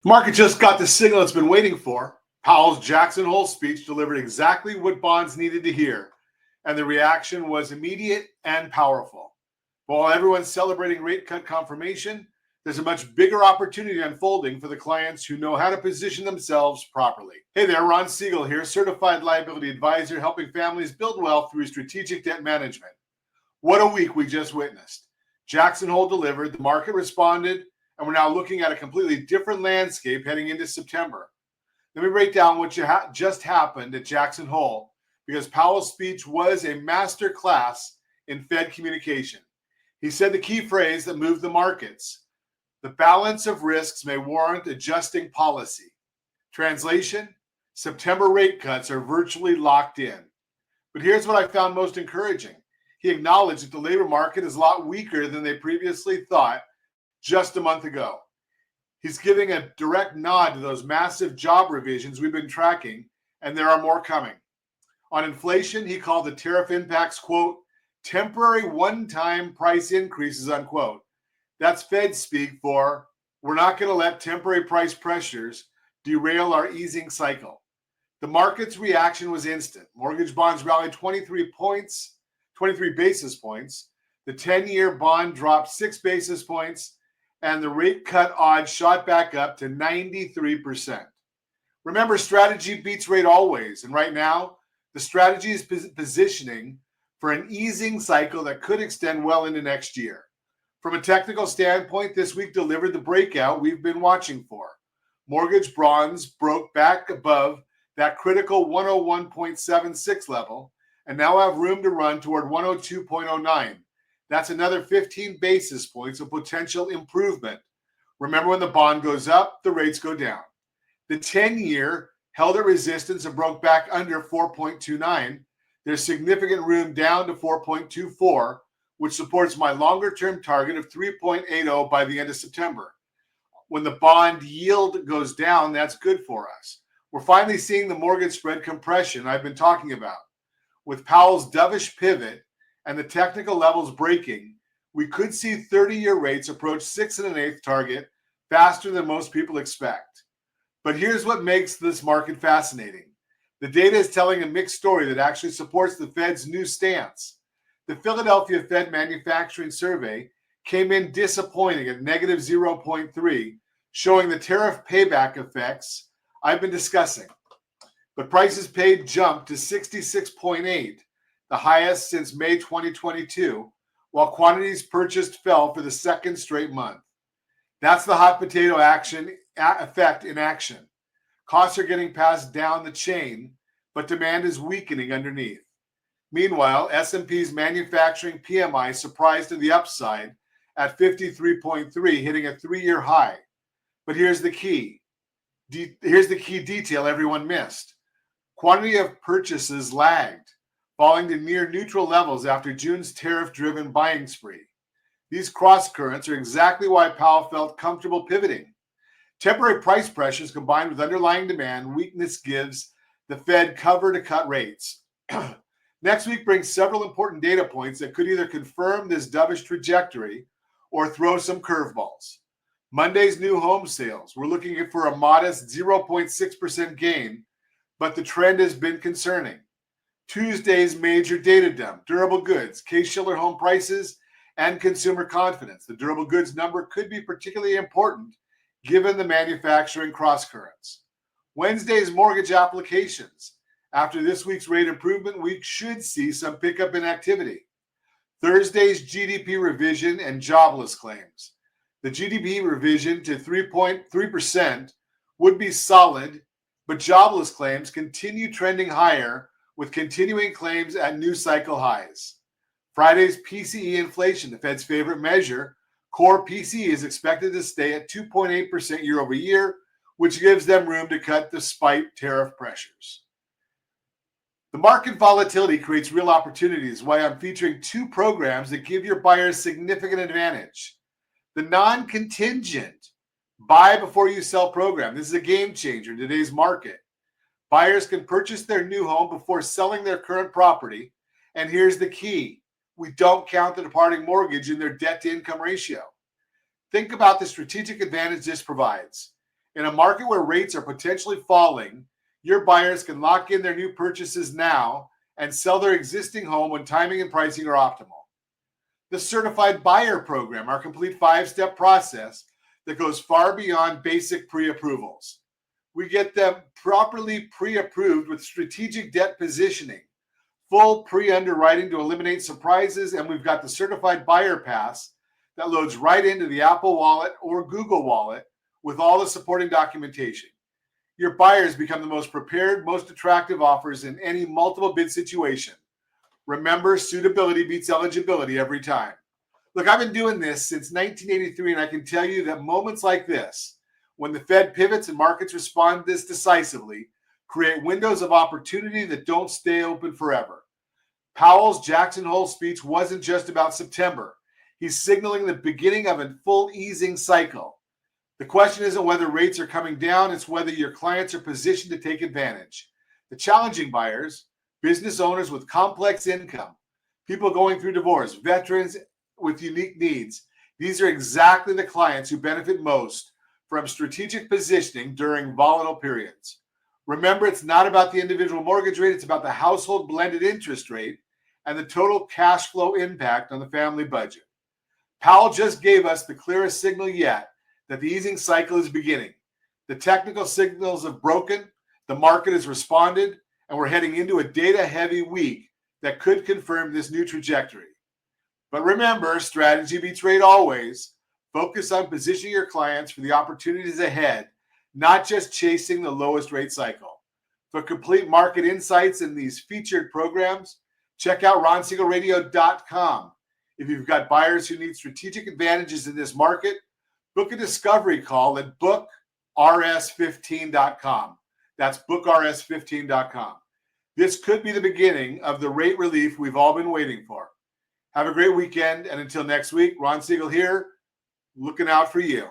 The market just got the signal it's been waiting for. Powell's Jackson Hole speech delivered exactly what bonds needed to hear, and the reaction was immediate and powerful. But while everyone's celebrating rate cut confirmation, there's a much bigger opportunity unfolding for the clients who know how to position themselves properly. Hey there, Ron Siegel here, certified liability advisor, helping families build wealth through strategic debt management. What a week we just witnessed. Jackson Hole delivered, the market responded, and we're now looking at a completely different landscape heading into September. Let me break down what just happened at Jackson Hole, because Powell's speech was a master class in Fed communication. He said the key phrase that moved the markets: the balance of risks may warrant adjusting policy. Translation: September rate cuts are virtually locked in. But here's what I found most encouraging. He acknowledged that the labor market is a lot weaker than they previously thought just a month ago. He's giving a direct nod to those massive job revisions we've been tracking, and there are more coming. On inflation, he called the tariff impacts, quote, temporary one-time price increases, unquote. That's Fed speak for, we're not going to let temporary price pressures derail our easing cycle. The market's reaction was instant. Mortgage bonds rallied 23 basis points. The 10-year bond dropped 6 basis points, and the rate cut odds shot back up to 93%. Remember, strategy beats rate always, and right now, the strategy is positioning for an easing cycle that could extend well into next year. From a technical standpoint, this week delivered the breakout we've been watching for. Mortgage bonds broke back above that critical 101.76 level and now have room to run toward 102.09. That's another 15 basis points of potential improvement. Remember, when the bond goes up, the rates go down. The 10-year held at resistance and broke back under 4.29. There's significant room down to 4.24, which supports my longer-term target of 3.80 by the end of September. When the bond yield goes down, that's good for us. We're finally seeing the mortgage spread compression I've been talking about. With Powell's dovish pivot and the technical levels breaking, we could see 30-year rates approach 6 1/8 target faster than most people expect. But here's what makes this market fascinating. The data is telling a mixed story that actually supports the Fed's new stance. The Philadelphia Fed Manufacturing Survey came in disappointing at negative 0.3, showing the tariff payback effects I've been discussing. But prices paid jumped to 66.8, the highest since May 2022, while quantities purchased fell for the second straight month. That's the hot potato effect in action. Costs are getting passed down the chain, but demand is weakening underneath. Meanwhile, S&P's manufacturing PMI surprised to the upside at 53.3, hitting a 3-year high. But here's the key. Here's the key detail everyone missed. Quantity of purchases lagged, falling to near neutral levels after June's tariff-driven buying spree. These cross-currents are exactly why Powell felt comfortable pivoting. Temporary price pressures combined with underlying demand weakness gives the Fed cover to cut rates. Next week brings several important data points that could either confirm this dovish trajectory or throw some curveballs. Monday's new home sales, we're looking for a modest 0.6% gain, but the trend has been concerning. Tuesday's major data dump, durable goods, Case-Shiller home prices, and consumer confidence. The durable goods number could be particularly important given the manufacturing cross-currents. Wednesday's mortgage applications. After this week's rate improvement, we should see some pickup in activity. Thursday's GDP revision and jobless claims. The GDP revision to 3.3% would be solid, but jobless claims continue trending higher with continuing claims at new cycle highs. Friday's PCE inflation, the Fed's favorite measure, core PCE is expected to stay at 2.8% year over year, which gives them room to cut despite tariff pressures. The market volatility creates real opportunities, why I'm featuring 2 programs that give your buyers significant advantage. The non-contingent buy before you sell program. This is a game changer in today's market. Buyers can purchase their new home before selling their current property. And here's the key. We don't count the departing mortgage in their debt to income ratio. Think about the strategic advantage this provides. In a market where rates are potentially falling, your buyers can lock in their new purchases now and sell their existing home when timing and pricing are optimal. The Certified Buyer Program, our complete 5-step process that goes far beyond basic pre-approvals. We get them properly pre-approved with strategic debt positioning, full pre-underwriting to eliminate surprises, and we've got the Certified Buyer Pass that loads right into the Apple Wallet or Google Wallet with all the supporting documentation. Your buyers become the most prepared, most attractive offers in any multiple bid situation. Remember, suitability beats eligibility every time. Look, I've been doing this since 1983, and I can tell you that moments like this, when the Fed pivots and markets respond this decisively, create windows of opportunity that don't stay open forever. Powell's Jackson Hole speech wasn't just about September. He's signaling the beginning of a full easing cycle. The question isn't whether rates are coming down, it's whether your clients are positioned to take advantage. The challenging buyers, business owners with complex income, people going through divorce, veterans with unique needs, these are exactly the clients who benefit most from strategic positioning during volatile periods. Remember, it's not about the individual mortgage rate, it's about the household blended interest rate and the total cash flow impact on the family budget. Powell just gave us the clearest signal yet that the easing cycle is beginning. The technical signals have broken, the market has responded, and we're heading into a data-heavy week that could confirm this new trajectory. But remember, strategy beats rate always. Focus on positioning your clients for the opportunities ahead, not just chasing the lowest rate cycle. For complete market insights in these featured programs, check out ronsiegelradio.com. If you've got buyers who need strategic advantages in this market, book a discovery call at bookrs15.com. That's bookrs15.com. This could be the beginning of the rate relief we've all been waiting for. Have a great weekend, and until next week, Ron Siegel here, looking out for you.